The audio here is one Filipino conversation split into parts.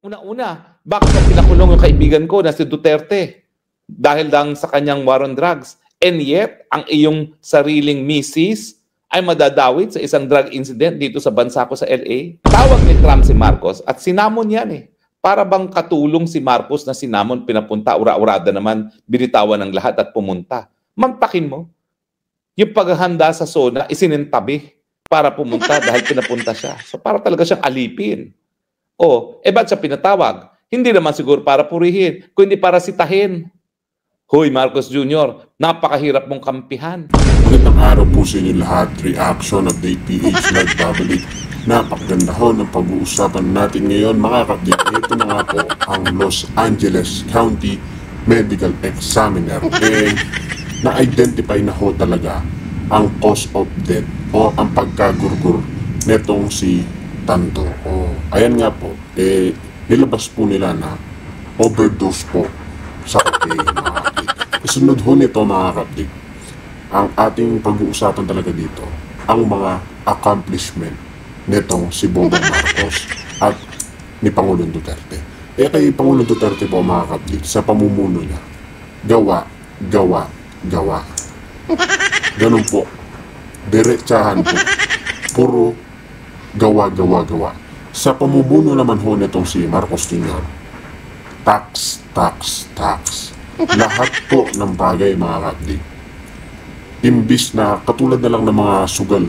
Una-una, bakit pa pinakulong yung kaibigan ko na si Duterte? Dahil lang sa kanyang war on drugs. And yet, ang iyong sariling misis ay madadawit sa isang drug incident dito sa bansa ko sa LA. Tawag ni Trump si Marcos at sinamon yan eh. Para bang katulong si Marcos na sinamon, pinapunta, ura-urada naman, binitawan ng lahat at pumunta. Mantakin mo. Yung paghahanda sa SONA, isinintabi para pumunta dahil pinapunta siya. So para talaga siyang alipin. Ba't siya pinatawag? Hindi naman siguro para purihin, kundi para sitahin. Hoy Marcos Jr., napakahirap mong kampihan. Magandang araw po sa inyo lahat. Reaction Update PH nagbabalik. Napakaganda ho ng pag-uusapan natin ngayon mga kapatid. Ito na nga po ang Los Angeles County Medical Examiner. Na-identify na ho talaga ang cause of death o ang pagkagurgur netong si Tanto. Ayan nga po, nilabas po nila na overdose po sa cocaine mga kapatid. Kasunod ho nito mga kapatid, ang ating pag-uusapan talaga dito, ang mga accomplishment netong si Bongbong Marcos at ni Pangulong Duterte. Kay Pangulong Duterte po mga kapatid, sa pamumuno niya, gawa. Ganun po. Diretsahan po. Puro gawa. Sa pamumuno naman ho nitong si Marcos Jr., tax. Lahat po ng bagay mga kapatid. Imbis na katulad na lang ng mga sugal.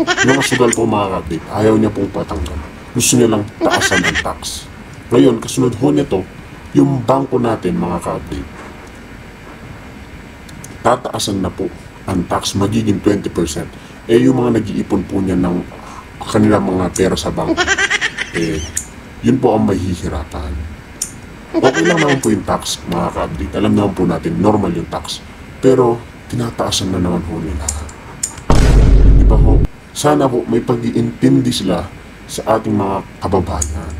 Mga sugal po mga kapatid, ayaw niya pong patanggal. Gusto niya lang taasan ang tax. Ngayon, kasunod ho nito, yung bangko natin mga kapatid, tataasan na po ang tax, magiging 20%. Yung mga nag-iipon po niya ng kanilang mga pera sa bangko, yun po ang mahihirapan. Okay lang naman po yung tax mga ka-update. Alam naman po natin, normal yung tax. Pero, tinataasan na naman ho nila. Di ba ho? Sana po may pag-iintindi sila sa ating mga kababayan.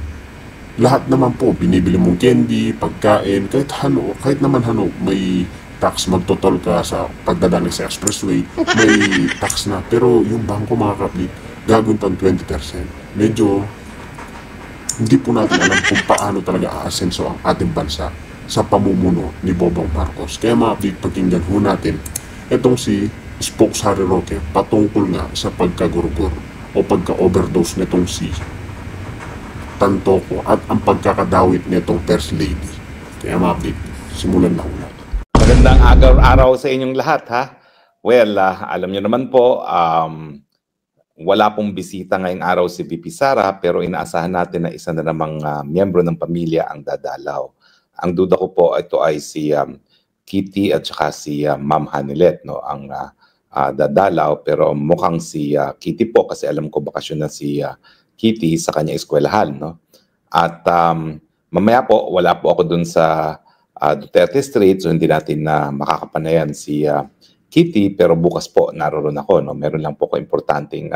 Lahat naman po, binibili mong candy, pagkain, kahit naman may tax, magtotol ka sa pagdadaan sa expressway, may tax na. Pero yung bangko mga kapatid, gagawin pang 20%. Medyo hindi po natin alam kung paano talaga aasenso ang ating bansa sa pamumuno ni Bongbong Marcos. Kaya mga kapatid, pakinggan ho natin itong si Spokes Harry Roque patungkol nga sa pagkagurgur o pagka-overdose nitong si Tantoco at ang pagkakadawit nitong First Lady. Kaya mga kapatid, simulan na ho natin. Magandang araw sa inyong lahat ha. Well, alam niyo naman po, wala pong bisita ngayong araw si VP Sara pero inaasahan natin na isa na namang miyembro ng pamilya ang dadalaw. Ang duda ko po ito ay si Kitty at saka si Ma'am Hanilet no ang dadalaw pero mukhang si Kitty po kasi alam ko bakasyon na si Kitty sa kanya eskwelahan no. At mamaya po wala po ako dun sa Duterte Street, so hindi natin na makakapanayan si Kitty, pero bukas po naroon ako. No? Meron lang po ko importanteng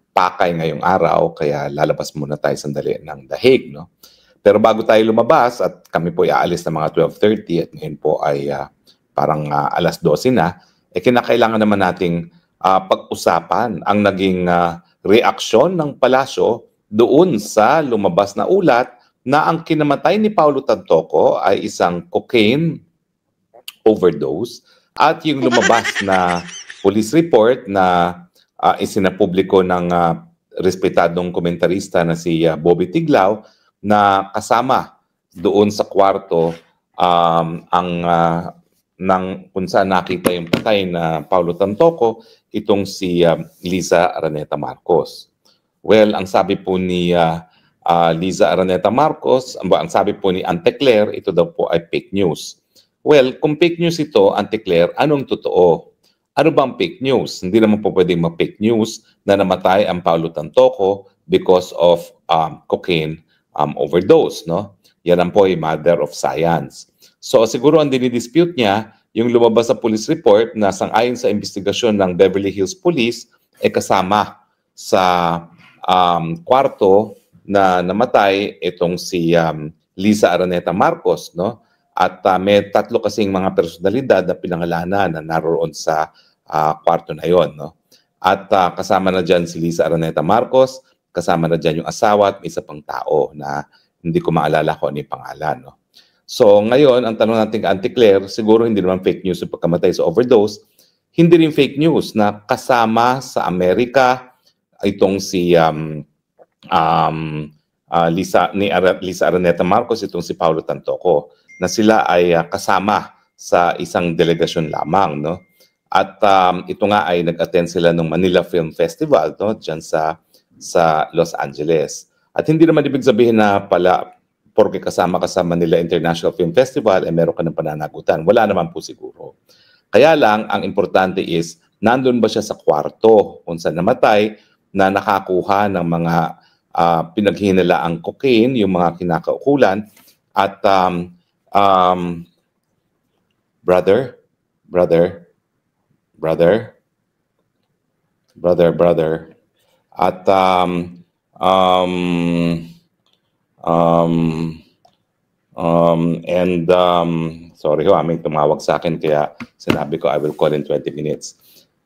pakay ngayong araw, kaya lalabas muna tayo sandali ng The Hague. No? Pero bago tayo lumabas, at kami po aalis na mga 12:30, at ngayon po ay parang alas 12 na, kinakailangan naman nating pag-usapan ang naging reaksyon ng palasyo doon sa lumabas na ulat na ang kinamatay ni Paulo Tantoco ay isang cocaine overdose at yung lumabas na police report na isinapubliko ng respetadong komentarista na si Bobby Tiglao na kasama doon sa kwarto ng kung saan nakita yung patay na Paulo Tantoco, itong si Liza Araneta Marcos. Well, ang sabi po ni Liza Araneta Marcos, ang sabi po ni Ante Claire, ito daw po ay fake news. Well, kung fake news ito, Ante Claire, anong totoo? Ano bang fake news? Hindi naman po pwedeng ma-fake news na namatay ang Paulo Tantoco because of cocaine overdose. No? Yan ang po ay mother of science. So siguro ang dinidispute niya, yung lumabas sa police report na sang-ayon sa investigasyon ng Beverly Hills Police, kasama sa kwarto na namatay itong si Liza Araneta Marcos, no? At may tatlo kasing mga personalidad na pinangalanan na naroon sa kwarto na yon, no? At kasama na diyan si Liza Araneta Marcos, kasama na dyan yung asawa at may isa pang tao na hindi ko maalala kung ano yung pangalan. No? So ngayon, ang tanong natin kay Auntie Claire, siguro hindi naman fake news yung pagkamatay sa overdose, hindi rin fake news na kasama sa Amerika itong si Liza Araneta Marcos, itong si Paulo Tantoco, na sila ay kasama sa isang delegasyon lamang, no? At ito nga ay nag-attend sila ng Manila Film Festival, no, diyan sa Los Angeles. At hindi naman ibig sabihin na pala porque kasama ka sa Manila International Film Festival ay meron ka ng pananagutan. Wala naman po siguro. Kaya lang ang importante is nandun ba siya sa kwarto kung saan namatay na nakakuha ng mga pinaghinalaang cocaine, yung mga kinakaukulan at brother. At sorry ho, may tumawag sa akin kaya sinabi ko I will call in 20 minutes.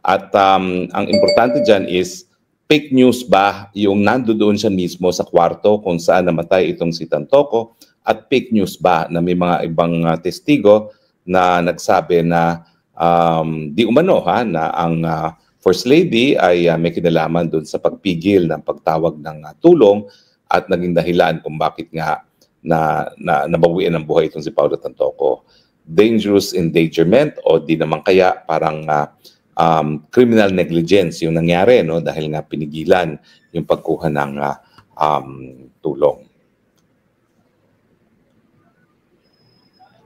At ang importante dyan is fake news ba yung nandoon siya mismo sa kwarto kung saan namatay itong si Tantoco, at fake news ba na may mga ibang testigo na nagsabi na di umano na ang First Lady ay may kinalaman doon sa pagpigil ng pagtawag ng tulong at naging dahilan kung bakit nga nabawian ng buhay itong si Paulo Tantoco. Dangerous endangerment o di naman kaya parang criminal negligence yung nangyari, no, dahil nga pinigilan yung pagkuha ng tulong.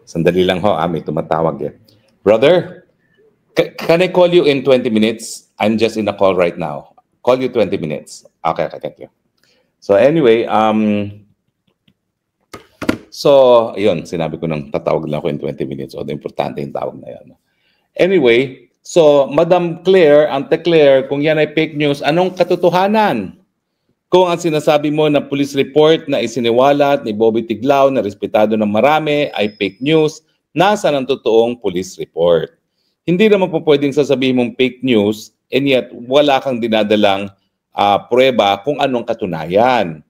Sandali lang ho, may tumatawag eh. Brother, can I call you in 20 minutes? I'm just in a call right now. Call you 20 minutes. Okay, thank you. So anyway, so yun, sinabi ko nang tatawag lang ako in 20 minutes. O, importante yung tawag na yan. Anyway, so Madam Claire, Auntie Claire, kung yan ay fake news, anong katotohanan? Kung ang sinasabi mo na police report na isiniwalat ni Bobby Tiglao na respetado ng marami ay fake news, nasa ng totoong police report? Hindi naman po pwedeng sasabihin mong fake news and yet wala kang dinadalang pruweba kung anong katunayan.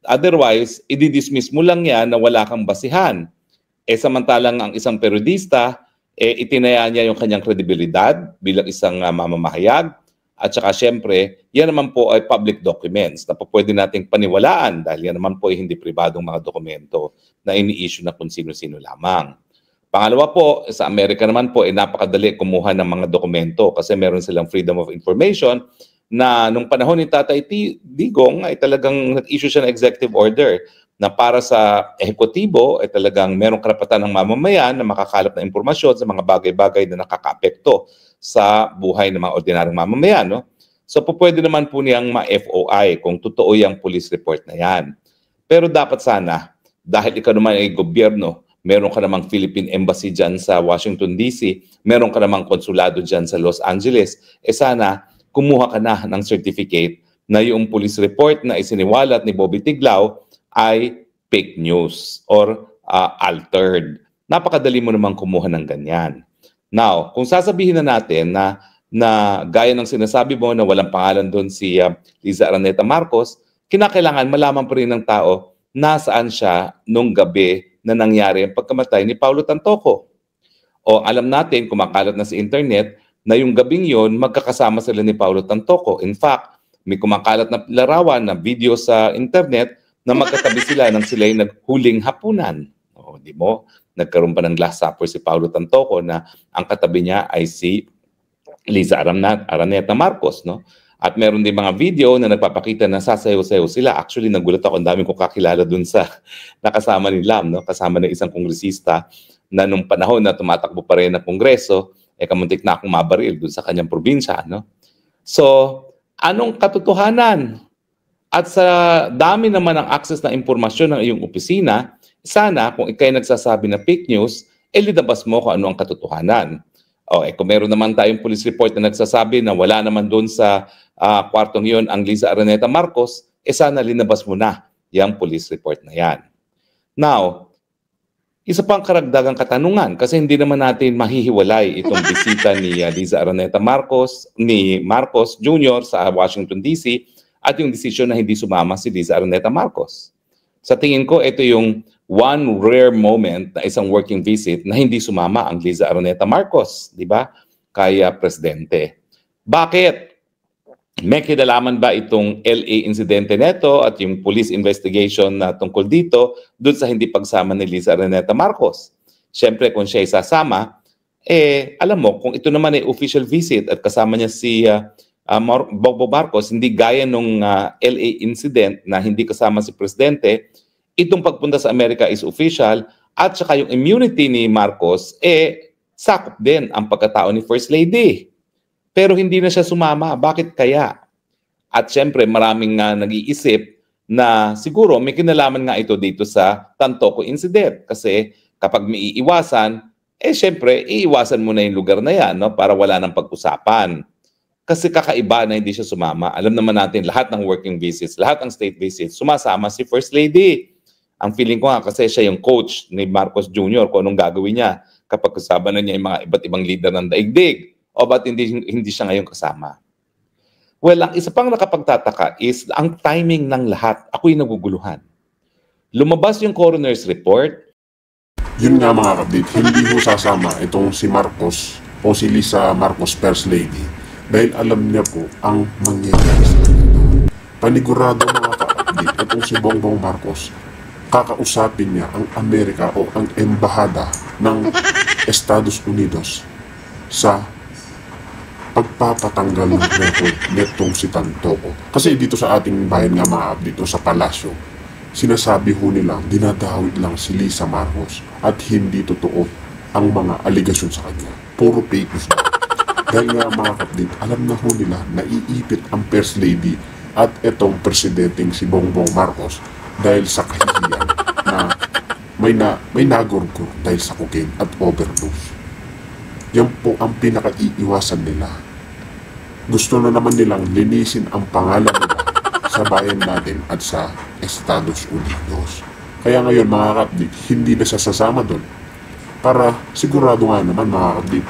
Otherwise, i-dismiss mo lang yan na wala kang basihan. Samantalang ang isang periodista, itinaya niya yung kanyang kredibilidad bilang isang mamamahayag. At saka syempre, yan naman po ay public documents na pwede nating paniwalaan dahil yan naman po ay hindi pribadong mga dokumento na ini-issue na kung sino-sino lamang. Pangalawa po, sa Amerika naman po, napakadali kumuha ng mga dokumento kasi meron silang freedom of information na nung panahon ni Tatay Digong ay talagang nag-issue siya ng executive order na para sa ehekutibo ay talagang merong karapatan ng mamamayan na makakalap na impormasyon sa mga bagay-bagay na nakakaapekto sa buhay ng mga ordinaryong mamamayan. No? So pwede naman po niyang ma-FOI kung totoo yung police report na yan. Pero dapat sana, dahil ikaw naman ay gobyerno, meron ka namang Philippine Embassy dyan sa Washington DC, meron ka namang konsulado dyan sa Los Angeles, sana kumuha ka na ng certificate na yung police report na isiniwalat ni Bobby Tiglao ay fake news or altered. Napakadali mo namang kumuha ng ganyan. Now, kung sasabihin na natin na gaya ng sinasabi mo na walang pangalan doon si Liza Araneta Marcos, kinakailangan malaman pa rin ng tao nasaan siya nung gabi na nangyari ang pagkamatay ni Paulo Tantoco. O alam natin, kumakalat na sa internet, na yung gabing yon magkakasama sila ni Paulo Tantoco. In fact, may kumakalat na larawan na video sa internet na magkatabi sila nang sila'y naghuling hapunan. O, di mo? Nagkaroon pa ng Last Supper si Paulo Tantoco na ang katabi niya ay si Liza Araneta Marcos. No? At meron din mga video na nagpapakita na sasayaw-sayaw sila. Actually, nagulat ako, ang dami kong kakilala dun sa nakasama ni Lam, no? Kasama ng isang kongresista na nung panahon na tumatakbo pa rin na kongreso, kamuntik na akong mabaril dun sa kanyang probinsya. No? So, anong katotohanan? At sa dami naman ng access na impormasyon ng iyong opisina, sana kung ikay nagsasabi na fake news, lidabas mo kung ano ang katotohanan. Kung meron naman tayong police report na nagsasabi na wala naman doon sa kwartong yun ang Liza Araneta Marcos, sana linabas mo na yung police report na yan. Now, isa pang karagdagang katanungan kasi hindi naman natin mahihiwalay itong bisita ni Liza Araneta Marcos, ni Marcos Jr. sa Washington DC at yung desisyon na hindi sumama si Liza Araneta Marcos. Sa tingin ko, ito yung one rare moment na isang working visit na hindi sumama ang Liza Araneta Marcos, di ba? Kaya presidente. Bakit? May kinalaman ba itong LA insidente neto at yung police investigation na tungkol dito doon sa hindi pagsama ni Liza Araneta Marcos? Siyempre, kung siya isasama, alam mo, kung ito naman ay official visit at kasama niya si Bongbong Marcos, hindi gaya nung LA incident na hindi kasama si Presidente, itong pagpunta sa Amerika is official at saka yung immunity ni Marcos, sakop din ang pagkatao ni First Lady. Pero hindi na siya sumama. Bakit kaya? At syempre, maraming nag-iisip na siguro may kinalaman nga ito dito sa Tantoco incident. Kasi kapag may iiwasan, syempre, iiwasan mo na yung lugar na yan, no? Para wala nang pag-usapan. Kasi kakaiba na hindi siya sumama. Alam naman natin, lahat ng working visits, lahat ng state visits, sumasama si First Lady. Ang feeling ko nga kasi siya yung coach ni Marcos Jr. kung anong gagawin niya kapag kasama na niya yung mga iba't ibang leader ng daigdig. O ba't hindi siya ngayon kasama? Well, ang isa pang nakapagtataka is ang timing ng lahat. Ako'y naguguluhan. Lumabas yung coroner's report. Yun nga mga kapatid, hindi mo sasama itong si Marcos o si Liza Marcos First Lady dahil alam niya po ang mangyayari sa kanya. Panigurado mga kapatid, itong si Bongbong Marcos, kakausapin niya ang Amerika o ang embahada ng Estados Unidos sa pagpapatanggal ng record netong si Tantoco. Kasi dito sa ating bayan nga mga dito sa palasyo, sinasabi ho nilang dinadawit lang si Liza Marcos at hindi totoo ang mga aligasyon sa kanya. Puro fake news. Dahil nga mga kapatid, alam na ho nila naiipit ang First Lady at itong presidenteng si Bongbong Marcos dahil sa kahihiyan na may nagurgur dahil sa cocaine at overdose. Yan po ang pinaka-iiwasan nila. Gusto na naman nilang linisin ang pangalan nila sa bayan natin at sa Estados Unidos. Kaya ngayon mga kapatid, hindi na sasama doon para sigurado nga naman mga kapatid,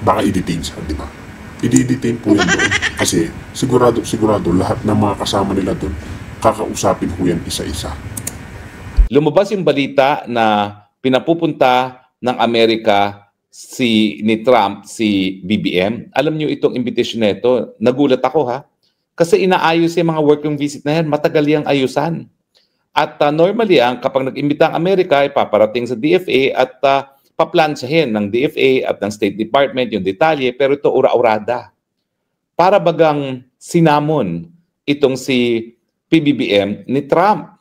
baka i-detain siya, di ba? I-detain po yan doon kasi sigurado lahat ng mga kasama nila doon kakausapin po yan isa-isa. Lumabas yung balita na pinapupunta ng Amerika ni Trump, si BBM. Alam niyo itong invitation na ito, nagulat ako ha. Kasi inaayos yung mga working visit na yan, matagal yung ayusan. At normally, kapag nag-imbita ang Amerika, ipaparating sa DFA at paplansyahin ng DFA at ng State Department yung detalye, pero ito ura-urada. Para bagang sinamon itong si PBBM ni Trump.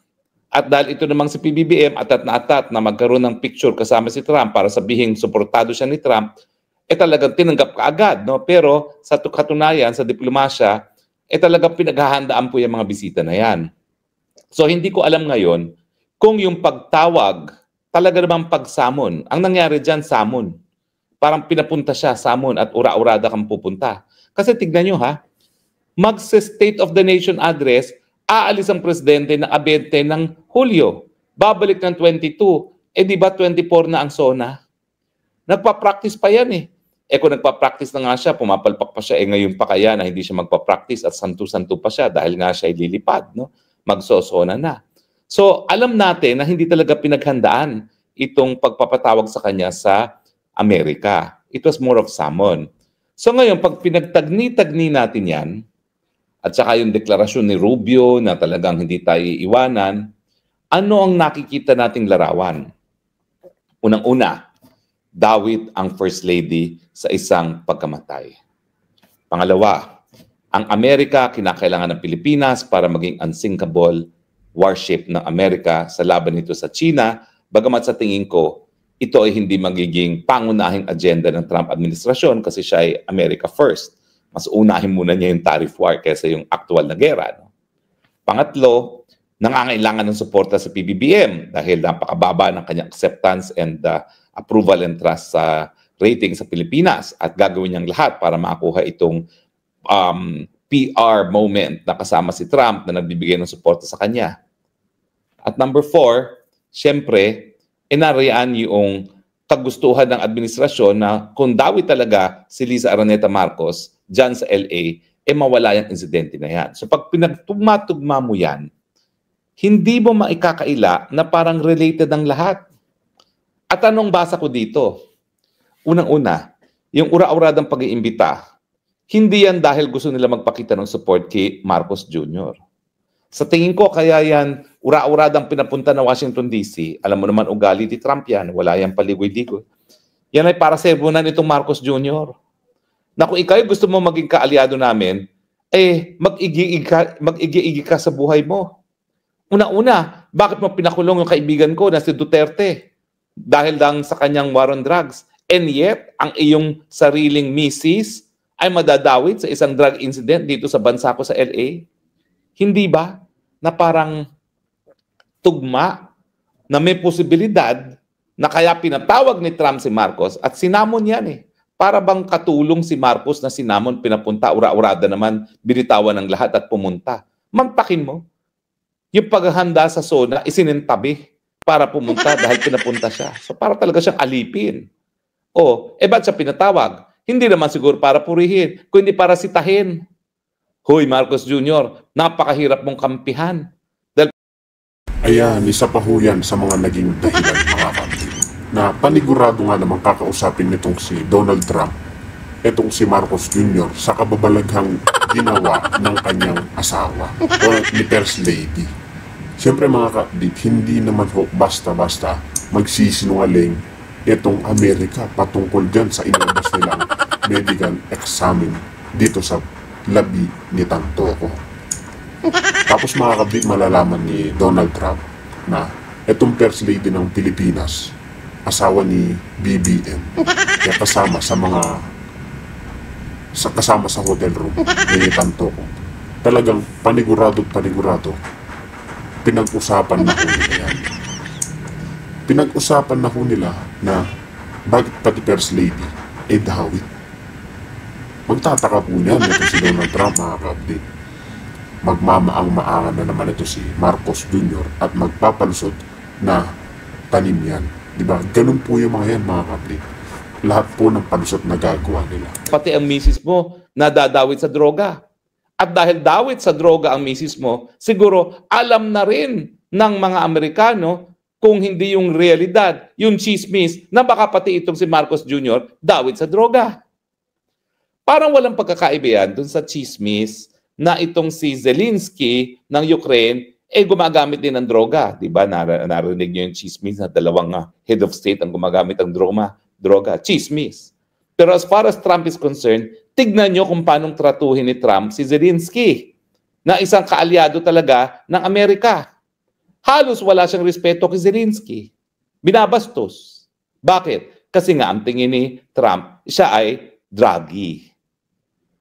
At dahil ito namang si PBBM atat na magkaroon ng picture kasama si Trump para sabihin suportado siya ni Trump, talagang tinanggap kaagad. No? Pero sa katunayan, sa diplomasya, talagang pinaghahandaan po yung mga bisita na yan. So hindi ko alam ngayon kung yung pagtawag, talaga namang pagsamon. Ang nangyari dyan, samon. Parang pinapunta siya, samon, at ura-urada kang pupunta. Kasi tignan nyo ha, mag-State of the Nation address, aalis ang presidente na 20 ng Hulyo. Babalik ng 22. Di ba 24 na ang SONA? Nagpa-practice pa yan eh. Kung nagpa-practice na nga siya, pumapalpak pa siya, ngayon pa kaya na hindi siya magpa-practice at santo-santo pa siya dahil nga siya ay lilipad, no? Magso-SONA na. So, alam natin na hindi talaga pinaghandaan itong pagpapatawag sa kanya sa Amerika. It was more of summon. So ngayon, pag pinagtagni-tagni natin yan, at saka yung deklarasyon ni Rubio na talagang hindi tayo iiwanan, ano ang nakikita nating larawan? Unang-una, dawit ang First Lady sa isang pagkamatay. Pangalawa, ang Amerika kinakailangan ng Pilipinas para maging unsinkable warship ng Amerika sa laban nito sa China, bagamat sa tingin ko, ito ay hindi magiging pangunahing agenda ng Trump administrasyon kasi siya ay America first. Mas unahin muna niya yung tariff war kaysa yung aktual na gera. No? Pangatlo, nangangailangan ng suporta sa PBBM dahil napakababa ng kanyang acceptance and approval and trust sa rating sa Pilipinas at gagawin niyang lahat para makakuha itong PR moment na kasama si Trump na nagbibigay ng suporta sa kanya. At number 4, syempre, inariyan yung kagustuhan ng administrasyon na kung dawi talaga si Liza Araneta Marcos dyan sa LA, mawala yung insidente na yan. So pag pinagtugma-tugma mo yan, hindi mo maikakaila na parang related ang lahat. At anong basa ko dito? Unang-una, yung ura-uradang pag-iimbita, hindi yan dahil gusto nila magpakita ng support kay Marcos Jr. Sa tingin ko, kaya yan, ura-uradang pinapunta na Washington DC, alam mo naman ugali ni Trump yan, wala yan paligoy-ligoy. Yan ay para sermonan itong Marcos Jr. Na kung ikaw gusto mo maging kaalyado namin, mag-igi-igi ka sa buhay mo. Una-una, bakit mo pinakulong yung kaibigan ko na si Duterte? Dahil lang sa kanyang war on drugs. And yet, ang iyong sariling misis ay madadawit sa isang drug incident dito sa bansa ko sa LA? Hindi ba na parang tugma na may posibilidad na kaya pinatawag ni Trump si Marcos at sinamon yan eh. Para bang katulong si Marcos na sinamon, pinapunta, ura-urada naman, binitawan ng lahat at pumunta. Mantakin mo. Yung paghahanda sa SONA, isinintabi para pumunta dahil pinapunta siya. So para talaga siyang alipin. Ba't siya pinatawag? Hindi naman siguro para purihin, kundi para sitahin. Hoy, Marcos Jr., napakahirap mong kampihan. Ayan, isa pa ho yan sa mga naging dahilan, mga kapatid, na panigurado nga naman kakausapin nitong si Donald Trump, itong si Marcos Jr. sa kababalaghang ginawa ng kanyang asawa o ni First Lady. Siyempre mga kapatid, hindi naman ho basta-basta magsisinungaling itong Amerika patungkol dyan sa inabas nilang medical examen dito sa labi ni Tantoco. Tapos mga kapatid, malalaman ni Donald Trump na itong First Lady ng Pilipinas, asawa ni BBM, kaya kasama sa hotel room ni Tantoco. Talagang panigurado pinag-usapan na ho nila yan. Pinag-usapan na ho nila na bakit pati First Lady dawit. Magtataka po niyan ito si Donald Trump, mga kapatid. Magmamaang-maangan na naman ito si Marcos Jr. at magpapalusot na tanim yan. Diba? Ganun po yung mga yan, mga kapatid. Lahat po ng palusot na gagawa nila. Pati ang misis mo nadadawit sa droga. At dahil dawit sa droga ang misis mo, siguro alam na rin ng mga Amerikano kung hindi yung realidad, yung chismis na baka pati itong si Marcos Jr. dawit sa droga. Parang walang pagkakaiba yan dun sa chismis na itong si Zelensky ng Ukraine gumagamit din ng droga. Diba? Narinig nyo yung chismis na dalawang head of state ang gumagamit ng droga. Chismis. Pero as far as Trump is concerned, tignan nyo kung paanong tratuhin ni Trump si Zelensky na isang kaalyado talaga ng Amerika. Halos wala siyang respeto kay Zelensky. Binabastos. Bakit? Kasi nga ang tingin ni Trump, siya ay druggy.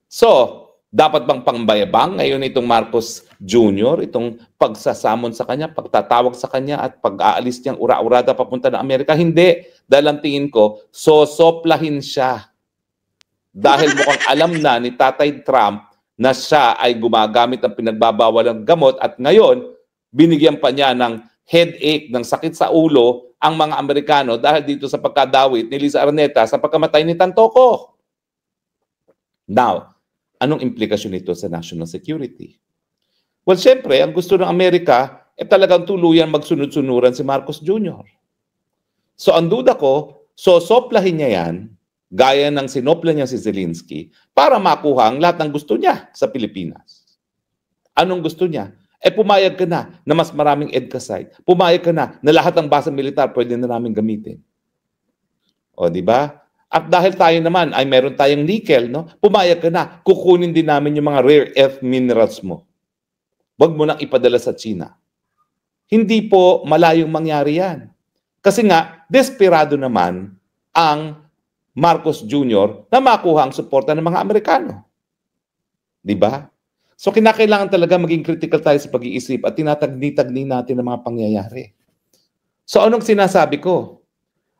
So, dapat bang pangbayabang ngayon itong Marcos Jr., itong pagsasamon sa kanya, pagtatawag sa kanya at pag-aalis niyang ura-urada papunta ng Amerika? Hindi. Dahil ang tingin ko, sosoplahin siya. Dahil mukhang alam na ni Tatay Trump na siya ay gumagamit ng pinagbabawal ng gamot at ngayon, binigyan pa niya ng headache, ng sakit sa ulo ang mga Amerikano dahil dito sa pagkadawit ni Liza Araneta sa pagkamatay ni Tantoco. Now, anong implikasyon nito sa national security? Well, syempre, ang gusto ng Amerika talagang tuluyan magsunod-sunuran si Marcos Jr. So, ang duda ko, sosoplahin niya yan, gaya ng sinopla niya si Zelensky, para makuha ang lahat ng gusto niya sa Pilipinas. Anong gusto niya? Pumayag ka na mas maraming EDCA site. Pumayag ka na lahat ng base militar pwede na namin gamitin. O, di ba? At dahil tayo naman ay meron tayong nickel, no? Pumayag ka na, kukunin din namin yung mga rare earth minerals mo. Huwag mo nang ipadala sa China. Hindi po malayong mangyari yan. Kasi nga, desperado naman ang Marcos Jr. na makuha ang suporta ng mga Amerikano. Di ba? So kinakailangan talaga maging critical tayo sa pag-iisip at tinatagni-tagni natin ang mga pangyayari. So anong sinasabi ko?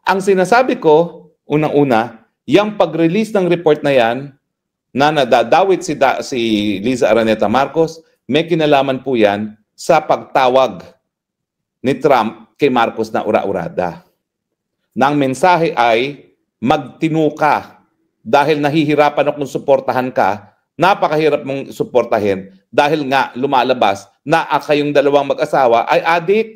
Ang sinasabi ko, unang-una, yung pag-release ng report na yan, na nadadawit si Liza Araneta Marcos, may kinalaman po yan sa pagtawag ni Trump kay Marcos na ura-urada. Nang mensahe ay, magtinu ka dahil nahihirapan akong suportahan ka, napakahirap mong suportahin dahil nga lumalabas na kayong dalawang mag-asawa ay adik.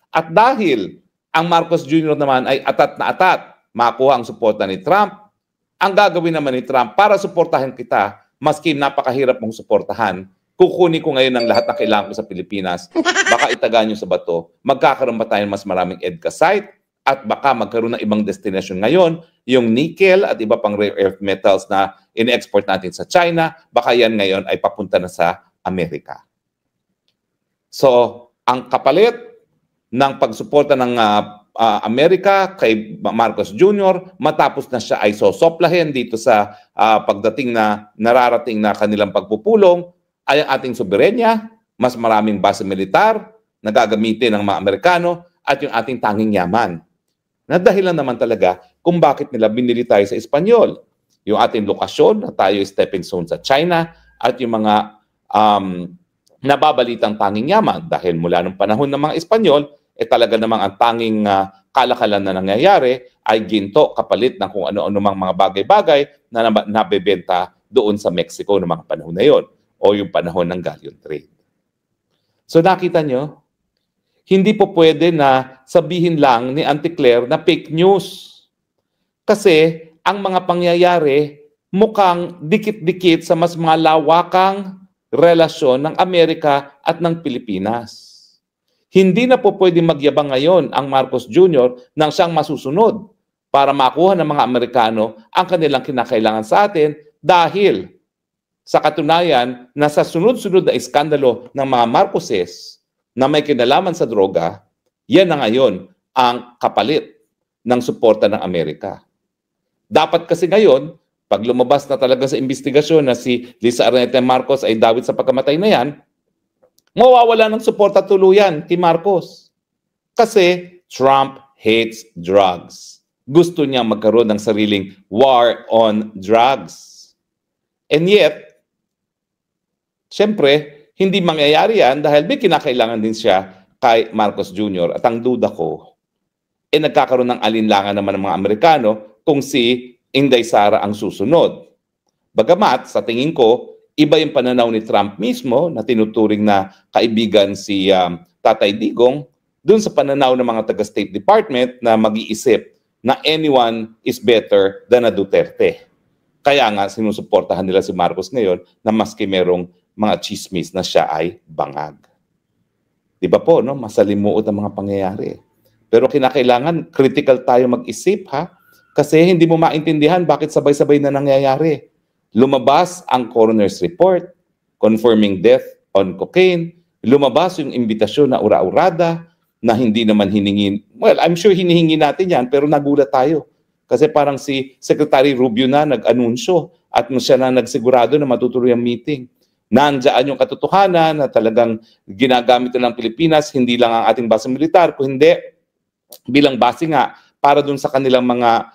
At dahil ang Marcos Jr. naman ay atat na atat, makuha ang suporta ni Trump, ang gagawin naman ni Trump para suportahan kita, maski napakahirap mong suportahan, kukunin ko ngayon ang lahat na kailangan ko sa Pilipinas, baka itaga nyo sa bato, magkakaroon ba tayo mas maraming EDCA site, at baka magkaroon ng ibang destination ngayon, yung nickel at iba pang rare earth metals na in-export natin sa China, baka yan ngayon ay papunta na sa Amerika. So, ang kapalit ng pagsuporta ng Amerika kay Marcos Jr. matapos na siya ay sosoplahin dito sa pagdating na nararating na kanilang pagpupulong, ay ang ating soberenya, mas maraming base militar na gagamitin ng mga Amerikano at yung ating tanging yaman. Na dahilan naman talaga kung bakit nila binili tayo sa Espanyol. Yung ating lokasyon na tayo stepping stone sa China at yung mga nababalitang tanging yaman. Dahil mula nung panahon ng mga Espanyol, talaga namang ang tanging kalakalan na nangyayari ay ginto kapalit ng kung ano-ano mga bagay-bagay na nabebenta doon sa Mexico noong mga panahon na yon o yung panahon ng galleon trade. So nakita nyo, hindi po pwede na sabihin lang ni Auntie Claire na fake news. Kasi ang mga pangyayari mukhang dikit-dikit sa mas malawakang relasyon ng Amerika at ng Pilipinas. Hindi na po pwede magyabang ngayon ang Marcos Jr. nang siyang masusunod para makuha ng mga Amerikano ang kanilang kinakailangan sa atin dahil sa katunayan na sa sunod-sunod na iskandalo ng mga Marcoses na may kinalaman sa droga, yan na ngayon ang kapalit ng suporta ng Amerika. Dapat kasi ngayon, pag lumabas na talaga sa investigasyon na si Lisa Araneta Marcos ay dawit sa pagkamatay na yan, mawawala ng suporta tuluyan kay Marcos. Kasi Trump hates drugs. Gusto niya magkaroon ng sariling war on drugs. And yet, syempre, hindi mangyayari yan dahil may kinakailangan din siya kay Marcos Jr. At ang duda ko, nagkakaroon ng alinlangan naman ng mga Amerikano kung si Inday Sara ang susunod. Bagamat, sa tingin ko, iba yung pananaw ni Trump mismo na tinuturing na kaibigan si Tatay Digong dun sa pananaw ng mga taga-State Department na mag-iisip na anyone is better than a Duterte. Kaya nga sinusuportahan nila si Marcos ngayon na maski merong mga chismis na siya ay bangag. Di ba po, no? Masalimuot ang mga pangyayari. Pero kinakailangan, critical tayo mag-isip, ha? Kasi hindi mo maintindihan bakit sabay-sabay na nangyayari. Lumabas ang coroner's report confirming death on cocaine. Lumabas yung imbitasyon na ura-urada na hindi naman hiningin. Well, I'm sure hinihingi natin yan, pero nagulat tayo. Kasi parang si Secretary Rubio na nag-anunsyo at siya na nagsigurado na matutuloy ang meeting. Nandiyan yung katotohanan na talagang ginagamit ng Pilipinas, hindi lang ang ating base militar, kung hindi bilang base nga para dun sa kanilang mga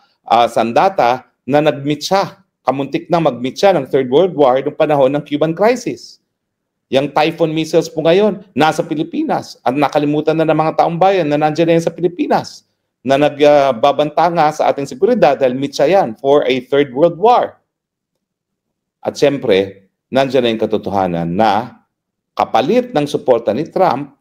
sandata na nag-meet siya. Kamuntik na mag-meet siya ng Third World War noong panahon ng Cuban Crisis. Yung Typhoon missiles po ngayon, nasa Pilipinas. At nakalimutan na ng mga taong bayan na nandiyan na yan sa Pilipinas na nagbabanta nga sa ating seguridad dahil meet siya yan for a Third World War. At siyempre, nandiyan na yung katotohanan na kapalit ng suporta ni Trump,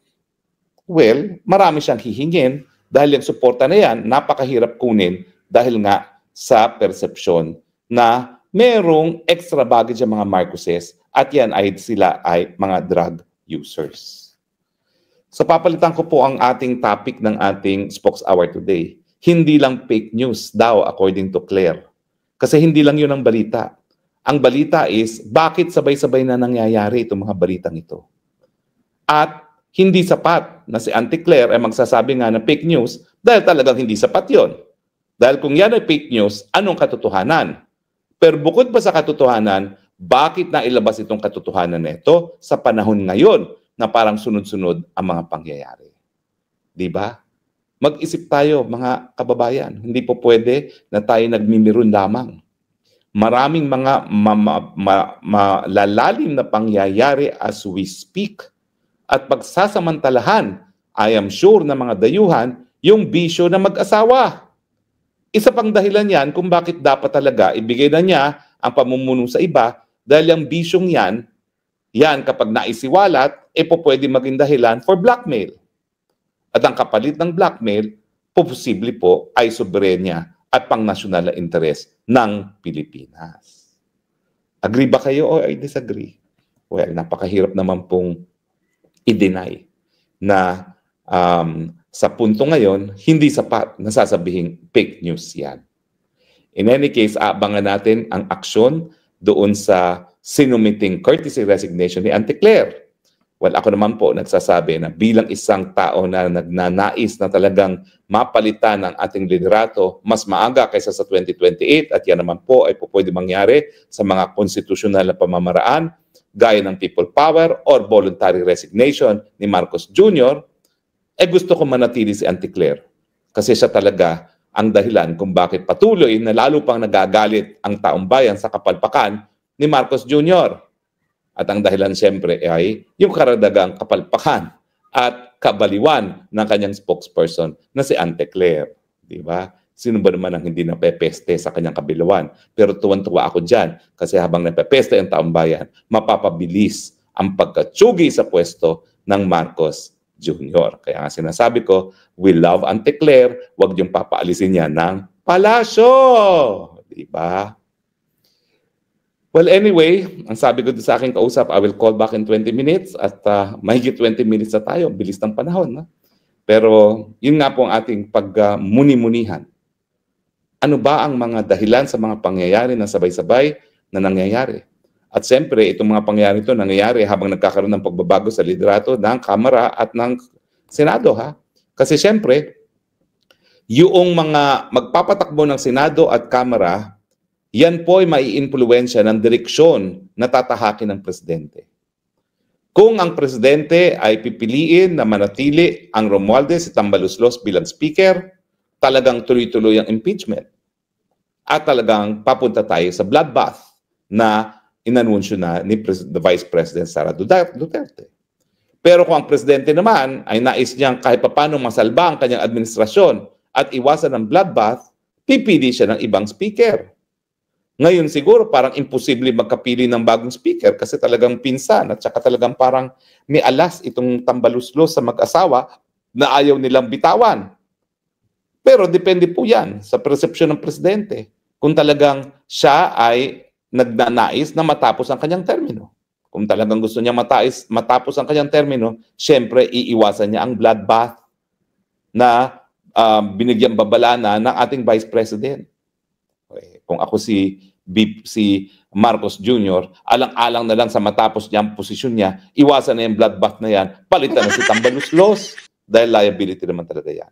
well, marami siyang hihingin dahil yung suporta na yan, napakahirap kunin dahil nga sa persepsyon na merong extra baggage ang mga Marcoses at yan ay sila ay mga drug users. So papalitan ko po ang ating topic ng ating Spokes Hour today. Hindi lang fake news daw according to Claire. Kasi hindi lang yun ang balita. Ang balita is, bakit sabay-sabay na nangyayari itong mga balitang ito? At hindi sapat na si Auntie Claire ay magsasabi nga na fake news dahil talagang hindi sapat yon. Dahil kung yan ay fake news, anong katotohanan? Pero bukod pa sa katotohanan, bakit na ilabas itong katotohanan na ito sa panahon ngayon na parang sunod-sunod ang mga pangyayari? Diba? Mag-isip tayo mga kababayan. Hindi po pwede na tayo nagmimiron lamang. Maraming mga malalalim na pangyayari as we speak at pagsasamantalahan, I am sure na mga dayuhan, yung bisyo na mag-asawa. Isa pang dahilan yan kung bakit dapat talaga ibigay na niya ang pamumuno sa iba Dahil yung bisyong yan kapag naisiwalat, pwede maging dahilan for blackmail. At ang kapalit ng blackmail, posible po ay soberenya at pang-nasyonal na interes ng Pilipinas. Agree ba kayo o I disagree? Well, napakahirap naman pong i-deny na sa punto ngayon, hindi sapat na sasabihing fake news yan. In any case, abangan natin ang aksyon doon sa sinumiting courtesy resignation ni Auntie Claire. Well, ako naman po nagsasabi na bilang isang tao na nagnanais na talagang mapalitan ang ating liderato mas maaga kaysa sa 2028 at yan naman po ay pwede mangyari sa mga konstitusyonal na pamamaraan gaya ng people power or voluntary resignation ni Marcos Jr., gusto ko manatili si Auntie Claire kasi siya talaga ang dahilan kung bakit patuloy na lalo pang nagagalit ang taong bayan sa kapalpakan ni Marcos Jr. At ang dahilan siyempre ay yung karagdagang kapalpakan at kabaliwan ng kanyang spokesperson na si Auntie Claire. Di ba? Sino ba naman ang hindi napepeste sa kanyang kabilawan? Pero tuwan-tuwa ako dyan kasi habang napepeste ang taong bayan, mapapabilis ang pagkatsugi sa pwesto ng Marcos Jr. Kaya nga sinasabi ko, we love Auntie Claire, huwag yung papaalisin niya ng palasyo. Di ba? Well, anyway, ang sabi ko sa aking kausap, I will call back in 20 minutes at mahigit 20 minutes na tayo. Bilis ng panahon. No? Pero yun nga po ang ating pagmuni-munihan. Ano ba ang mga dahilan sa mga pangyayari na sabay-sabay na nangyayari? At siyempre, itong mga pangyayari ito nangyayari habang nagkakaroon ng pagbabago sa liderato ng Kamara at ng Senado. Ha? Kasi siyempre, yung mga magpapatakbo ng Senado at Kamara, yan po ay maiimpluwensya ng direksyon na tatahakin ng presidente. Kung ang presidente ay pipiliin na manatili ang Romualdez si Tambaloslos bilang speaker, talagang tuloy-tuloy ang impeachment. At talagang papunta tayo sa bloodbath na inanunsyo na ni the Vice President Sara Duterte. Pero kung ang presidente naman ay nais niyang kahit paano masalba ang kanyang administrasyon at iwasan ng bloodbath, pipili siya ng ibang speaker. Ngayon siguro parang imposible magkapili ng bagong speaker kasi talagang pinsan at saka talagang parang may alas itong Tambaluslos sa mag-asawa na ayaw nilang bitawan. Pero depende po yan sa persepsyon ng presidente kung talagang siya ay nagnanais na matapos ang kanyang termino. Kung talagang gusto niya matapos ang kanyang termino, syempre iiwasan niya ang bloodbath na binigyang babala na ng ating Vice President. Okay. Kung ako si Marcos Jr., alang-alang na lang sa matapos niya ang posisyon niya, iwasan na yung bloodbath na yan, palitan na si Tambaloslos dahil liability naman talaga yan.